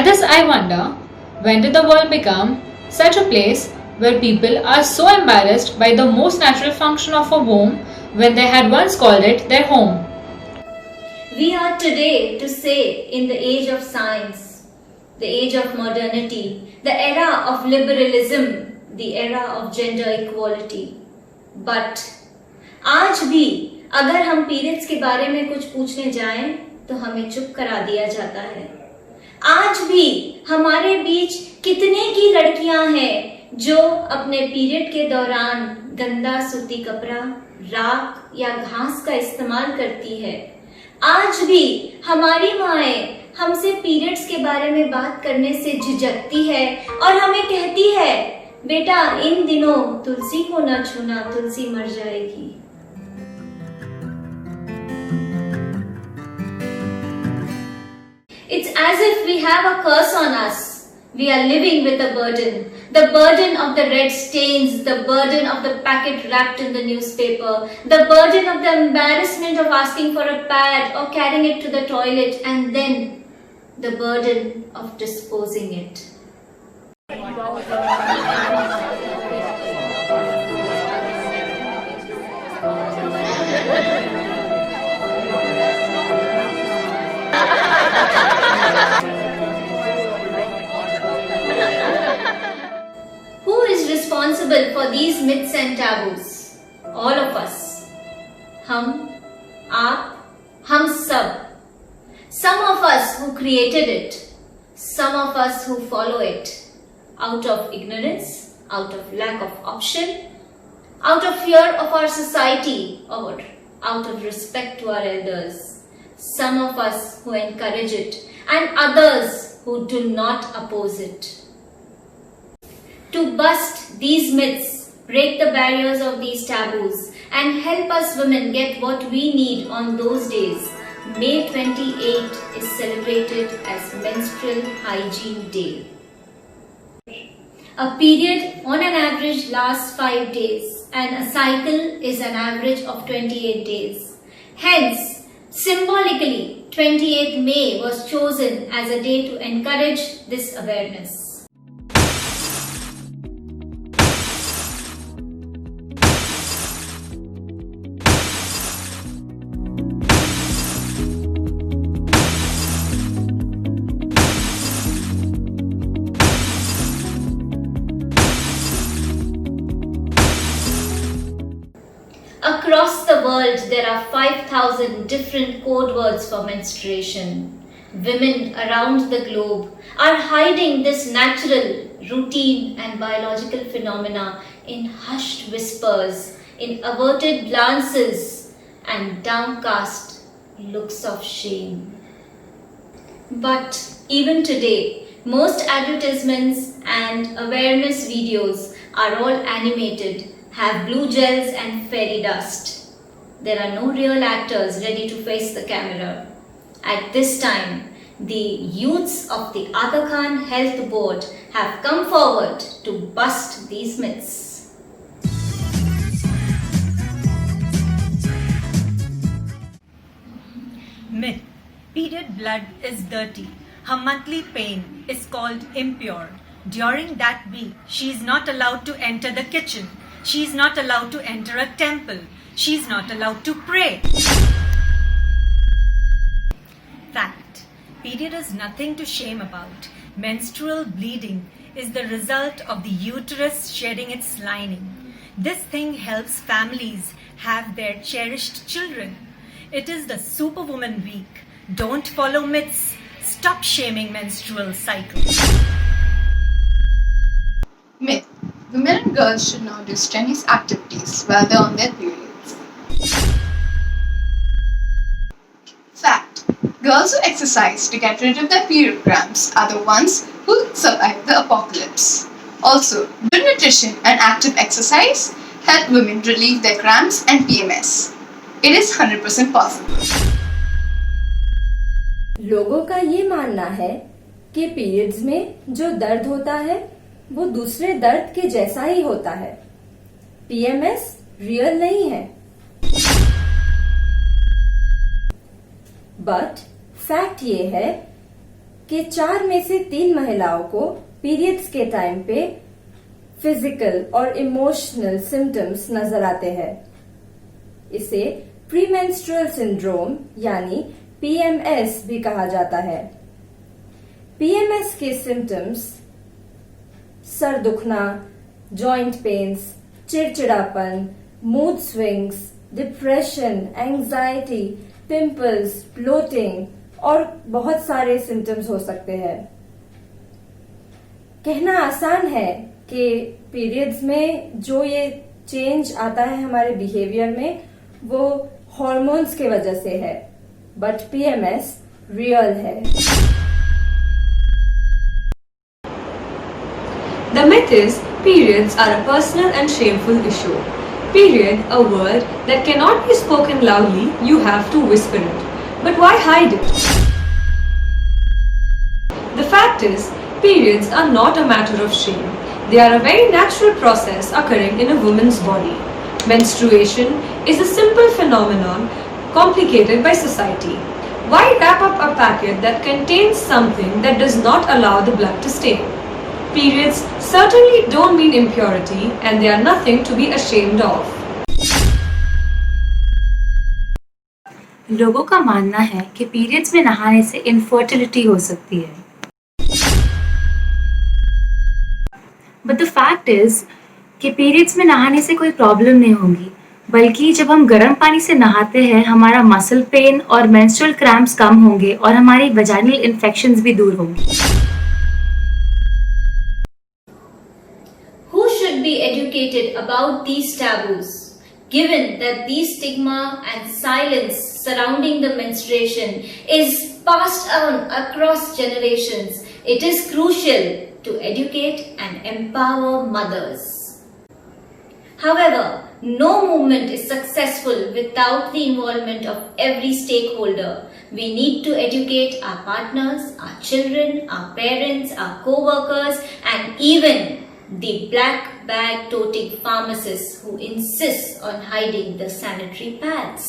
At this, I wonder, when did the world become such a place where people are so embarrassed by the most natural function of a womb when they had once called it their home? We are today to say in the age of science, the age of modernity, the era of liberalism, the era of gender equality. But आज भी अगर हम periods के बारे में कुछ पूछने जाएं तो हमें चुप करा दिया जाता है। आज भी हमारे बीच कितने की लड़कियां हैं जो अपने पीरियड के दौरान गंदा सूती कपड़ा, राख या घास का इस्तेमाल करती है। आज भी हमारी माएं हमसे पीरियड्स के बारे में बात करने से झिझकती है और हमें कहती है, बेटा इन दिनों तुलसी को न छूना, तुलसी मर जाएगी। It's as if we have a curse on us. We are living with a burden. The burden of the red stains, the burden of the packet wrapped in the newspaper, the burden of the embarrassment of asking for a pad or carrying it to the toilet, and then the burden of disposing it. Who is responsible for these myths and taboos? All of us. हम, आप, हम सब. Some of us who created it, some of us who follow it, out of ignorance, out of lack of option, out of fear of our society, or out of respect to our elders. Some of us who encourage it, and others who do not oppose it. To bust these myths, break the barriers of these taboos, and help us women get what we need on those days, May 28 is celebrated as Menstrual Hygiene Day. A period on an average lasts 5 days and a cycle is an average of 28 days. Hence, symbolically, 28th May was chosen as a day to encourage this awareness. Across the world, there are 5,000 different code words for menstruation. Women around the globe are hiding this natural, routine and biological phenomena in hushed whispers, in averted glances and downcast looks of shame. But even today, most advertisements and awareness videos are all animated, have blue gels and fairy dust. There are no real actors ready to face the camera. At this time, the youths of the Aga Khan Health Board have come forward to bust these myths. Myth. Period blood is dirty. Her monthly pain is called impure. During that week, she is not allowed to enter the kitchen. She is not allowed to enter a temple. She is not allowed to pray. Fact. Period is nothing to shame about. Menstrual bleeding is the result of the uterus shedding its lining. This thing helps families have their cherished children. It is the Superwoman Week. Don't follow myths. Stop shaming menstrual cycles. Myth. Women and girls should not do strenuous activities while they're on their periods. Fact. Girls who exercise to get rid of their period cramps are the ones who survive the apocalypse. Also, good nutrition and active exercise help women relieve their cramps and PMS. It is 100% possible. लोगों का ये मानना है कि periods में जो दर्द होता है वो दूसरे दर्द के जैसा ही होता है। पीएमएस रियल नहीं है। बट फैक्ट ये है कि 4 में से 3 महिलाओं को पीरियड्स के टाइम पे फिजिकल और इमोशनल सिम्टम्स नजर आते हैं। इसे प्रीमेंस्ट्रुअल सिंड्रोम यानी पीएमएस भी कहा जाता है। पीएमएस के सिम्टम्स सर दुखना, जॉइंट पेन्स, चिड़चिड़ापन, mood swings, depression, anxiety, pimples, bloating और बहुत सारे सिम्टम्स हो सकते हैं। कहना आसान है कि पीरियड्स में जो ये चेंज आता है हमारे बिहेवियर में वो हॉर्मोन्स के वजह से है, बट पीएमएस रियल है। The myth is periods are a personal and shameful issue. Period, a word that cannot be spoken loudly, you have to whisper it. But why hide it? The fact is, periods are not a matter of shame. They are a very natural process occurring in a woman's body. Menstruation is a simple phenomenon complicated by society. Why wrap up a packet that contains something that does not allow the blood to stay? Periods certainly don't mean impurity and they are nothing to be ashamed of. लोगों का मानना है कि periods में नहाने से infertility हो सकती है। बट द फैक्ट इज कि पीरियड्स में नहाने से कोई प्रॉब्लम नहीं होगी, बल्कि जब हम गर्म पानी से नहाते हैं हमारा मसल पेन और मेंस्ट्रुअल क्रैम्प्स कम होंगे और हमारी वजाइनल इन्फेक्शंस भी दूर होंगी। Who should be educated about these taboos? Given that the stigma and silence surrounding the menstruation is passed on across generations, it is crucial to educate and empower mothers. However, no movement is successful without the involvement of every stakeholder. We need to educate our partners, our children, our parents, our co-workers, and even the black bag toting pharmacists who insist on hiding the sanitary pads.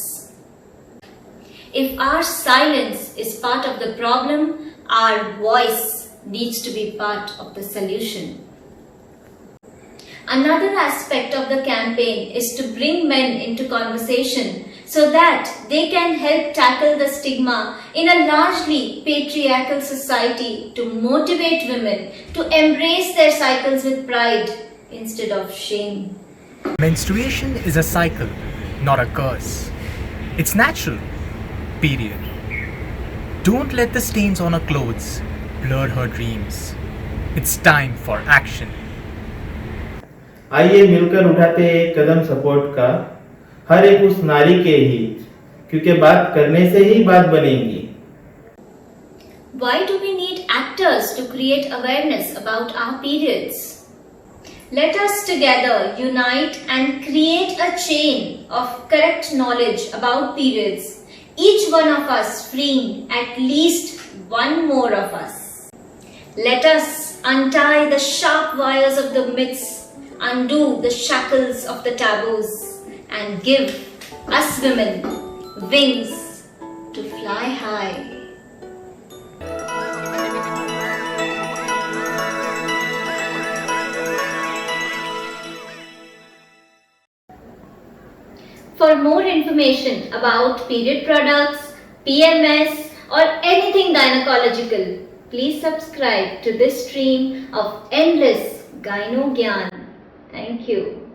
If our silence is part of the problem, our voice needs to be part of the solution. Another aspect of the campaign is to bring men into conversation so that they can help tackle the stigma in a largely patriarchal society, to motivate women to embrace their cycles with pride instead of shame. Menstruation is a cycle, not a curse. It's natural. Period. Don't let the stains on her clothes blur her dreams. It's time for action. आइए मिलकर उठाते एक कदम support का, हर एक उस नारी के ही, क्योंकि बात करने से ही बात बनेगी। Why do we need actors to create awareness about our periods? Let us together unite and create a chain of correct knowledge about periods, each one of us freeing at least one more of us. Let us untie the sharp wires of the myths, undo the shackles of the taboos, and give us women wings to fly high. For more information about period products, PMS or anything gynecological, please subscribe to this stream of endless Gyno Gyan. Thank you.